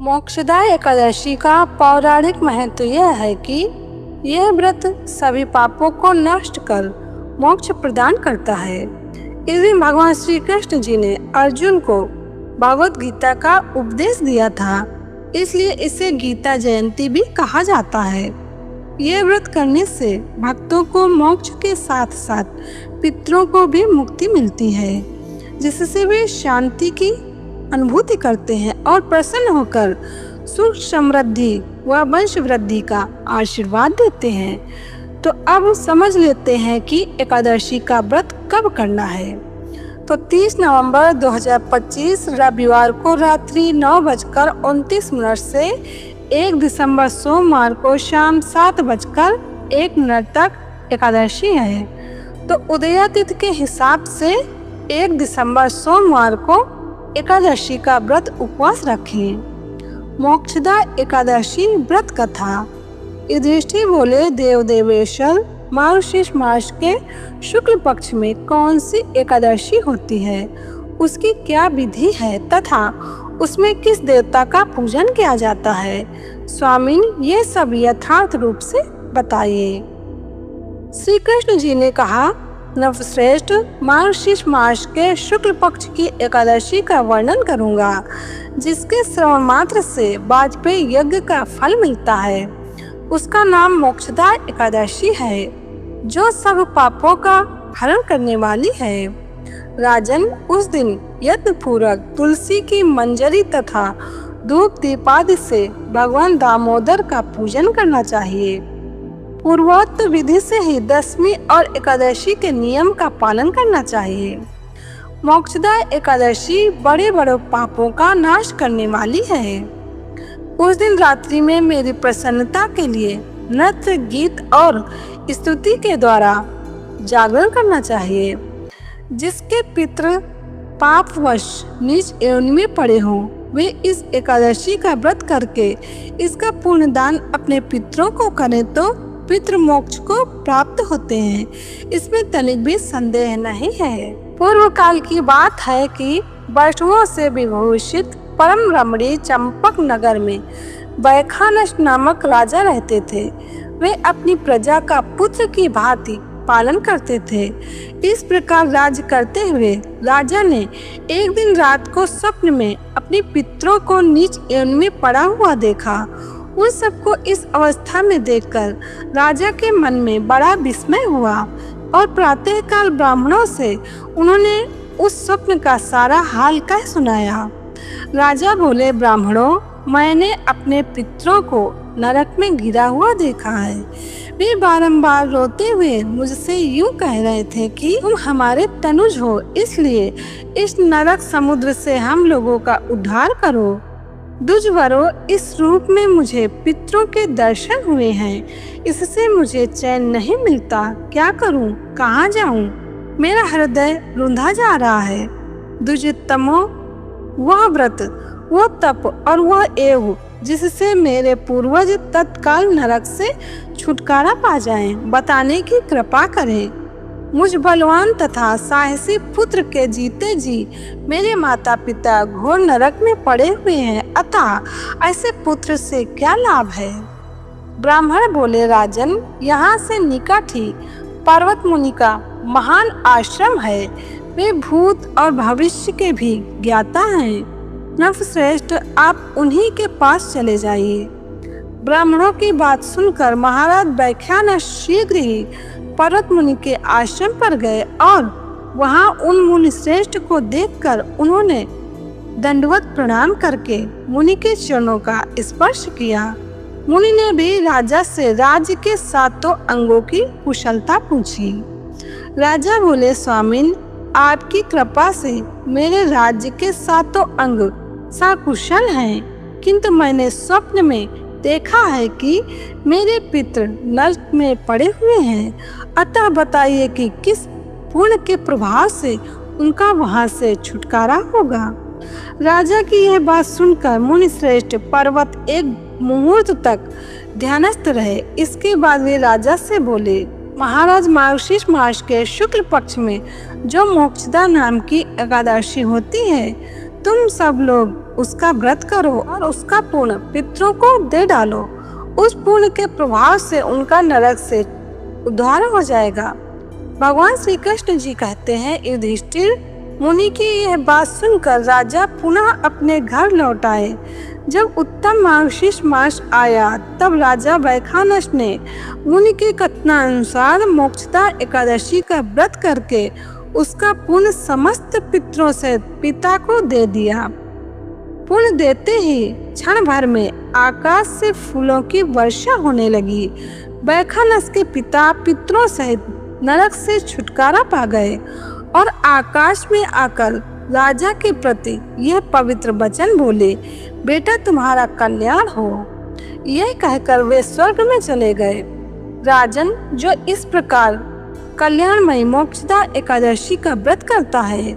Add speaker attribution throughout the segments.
Speaker 1: मोक्षदा एकादशी का पौराणिक महत्व यह है कि यह व्रत सभी पापों को नष्ट कर मोक्ष प्रदान करता है। इस दिन भगवान श्री कृष्ण जी ने अर्जुन को भगवत गीता का उपदेश दिया था, इसलिए इसे गीता जयंती भी कहा जाता है। यह व्रत करने से भक्तों को मोक्ष के साथ साथ पितरों को भी मुक्ति मिलती है, जिससे वे शांति की अनुभूति करते हैं और प्रसन्न होकर सुख समृद्धि व वंश वृद्धि का आशीर्वाद देते हैं। तो अब समझ लेते हैं कि एकादशी का व्रत कब करना है। तो 30 नवंबर 2025 रविवार को रात्रि 9:29 से 1 दिसंबर सोमवार को शाम 7:01 तक एकादशी है। तो उदया तिथि के हिसाब से 1 दिसंबर सोमवार को एकादशी का व्रत उपवास रखें। मोक्षदा एकादशी व्रत कथा। युधिष्ठिर बोले, देव देवेश्वर, मार्गशीर्ष मास के शुक्ल पक्ष में कौन सी एकादशी होती है, उसकी क्या विधि है तथा उसमें किस देवता का पूजन किया जाता है? स्वामी, ये सब यथार्थ रूप से बताइए। श्री कृष्ण जी ने कहा, नवश्रेष्ठ, मार्गशीर्ष मास के शुक्ल पक्ष की एकादशी का वर्णन करूंगा, जिसके श्रवण मात्र से वाजपेयी यज्ञ का फल मिलता है। उसका नाम मोक्षदा एकादशी है, जो सब पापों का हरण करने वाली है। राजन, उस दिन यज्ञ पूर्वक तुलसी की मंजरी तथा धूप दीपादि से भगवान दामोदर का पूजन करना चाहिए। पूर्वोक्त विधि से ही दशमी और एकादशी के नियम का पालन करना चाहिए। मोक्षदा एकादशी बड़े बड़े पापों का नाश करने वाली है। उस दिन रात्रि में मेरी प्रसन्नता के लिए नृत्य, गीत और स्तुति के द्वारा जागरण करना चाहिए। जिसके पितृ पापवश नीच योनि में पड़े हों, वे इस एकादशी का व्रत करके इसका पुण्य दान अपने पितरों को करें तो पितृ मोक्ष को प्राप्त होते हैं। इसमें तनिक भी संदेह नहीं है। पूर्व काल की बात है कि वैष्णवों से विभूषित परम रमणीय चंपक नगर में बैखानस नामक राजा रहते थे। वे अपनी प्रजा का पुत्र की भांति पालन करते थे। इस प्रकार राज्य करते हुए राजा ने एक दिन रात को स्वप्न में अपने पितरों को नीच योनि में पड़ा हुआ देखा। उन सबको इस अवस्था में देखकर राजा के मन में बड़ा विस्मय हुआ और प्रातःकाल ब्राह्मणों से उन्होंने उस स्वप्न का सारा हाल कह सुनाया। राजा बोले, ब्राह्मणों, मैंने अपने पितरों को नरक में गिरा हुआ देखा है। वे बारंबार रोते हुए मुझसे यूं कह रहे थे कि तुम हमारे तनुज हो, इसलिए इस नरक समुद्र से हम लोगों का उद्धार करो। दुजवरो, इस रूप में मुझे पितरों के दर्शन हुए हैं, इससे मुझे चैन नहीं मिलता। क्या करूं, कहाँ जाऊं? मेरा हृदय रुंधा जा रहा है। दुजितमो, वह व्रत, वह तप और वह एव जिससे मेरे पूर्वज तत्काल नरक से छुटकारा पा जाएं, बताने की कृपा करें। मुझ बलवान तथा साहसी पुत्र के जीते जी मेरे माता पिता घोर नरक में पड़े हुए हैं, अतः ऐसे पुत्र से क्या लाभ है? ब्राह्मण बोले, राजन, यहाँ से निकट ही पर्वत मुनि का महान आश्रम है। वे भूत और भविष्य के भी ज्ञाता हैं। नवश्रेष्ठ, आप उन्हीं के पास चले जाइए। ब्राह्मणों की बात सुनकर महाराज बैखानस शीघ्र ही पर्वत मुनि के आश्रम पर गए और वहां उन मुनि श्रेष्ठ को देखकर उन्होंने दंडवत प्रणाम करके मुनि के चरणों का स्पर्श किया। मुनि ने भी राजा से राज्य के 7 अंगों की कुशलता पूछी। राजा बोले, स्वामिन, आपकी कृपा से मेरे राज्य के 7 अंग सकुशल हैं, किंतु मैंने स्वप्न में देखा है कि मेरे पितृ नरक में पड़े हुए हैं। अतः बताइए कि किस पुण्य के प्रभाव से उनका वहां से छुटकारा होगा। राजा की यह बात सुनकर मुनि श्रेष्ठ पर्वत एक मुहूर्त तक ध्यानस्थ रहे। इसके बाद वे राजा से बोले, महाराज, मार्गशीर्ष मास के शुक्ल पक्ष में जो मोक्षदा नाम की एकादशी होती है, तुम सब लोग उसका व्रत करो और उसका पुण्य पितरों को दे डालो। उस पुण्य के प्रभाव से उनका नरक से उद्धार हो जाएगा। भगवान श्री कृष्ण जी कहते हैं, युधिष्ठिर मुनि की यह बात सुनकर राजा पुनः अपने घर लौट आए। जब उत्तम मार्गशीर्ष मास आया तब राजा वैखानस ने मुनि के कथनानुसार मोक्षदा एकादशी का व्रत करके उसका पुण्य समस्त पितरों से पिता को दे दिया। पुण्य देते ही क्षण भर में आकाश से फूलों की वर्षा होने लगी। वैखानस के पिता पितरों सहित नरक से छुटकारा पा गए और आकाश में आकर राजा के प्रति यह पवित्र वचन बोले, बेटा तुम्हारा कल्याण हो। यह कहकर वे स्वर्ग में चले गए। राजन, जो इस प्रकार कल्याणमयी मोक्षदा एकादशी का व्रत करता है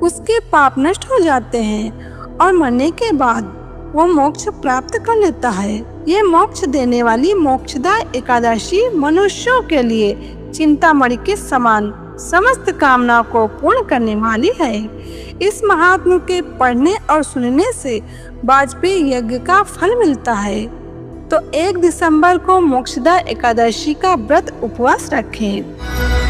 Speaker 1: उसके पाप नष्ट हो जाते हैं और मरने के बाद वो मोक्ष प्राप्त कर लेता है। ये मोक्ष देने वाली मोक्षदा एकादशी मनुष्यों के लिए चिंतामणि के समान समस्त कामनाओं को पूर्ण करने वाली है। इस महात्मा के पढ़ने और सुनने से वाजपेयी यज्ञ का फल मिलता है। तो 1 दिसंबर को मोक्षदा एकादशी का व्रत उपवास रखें।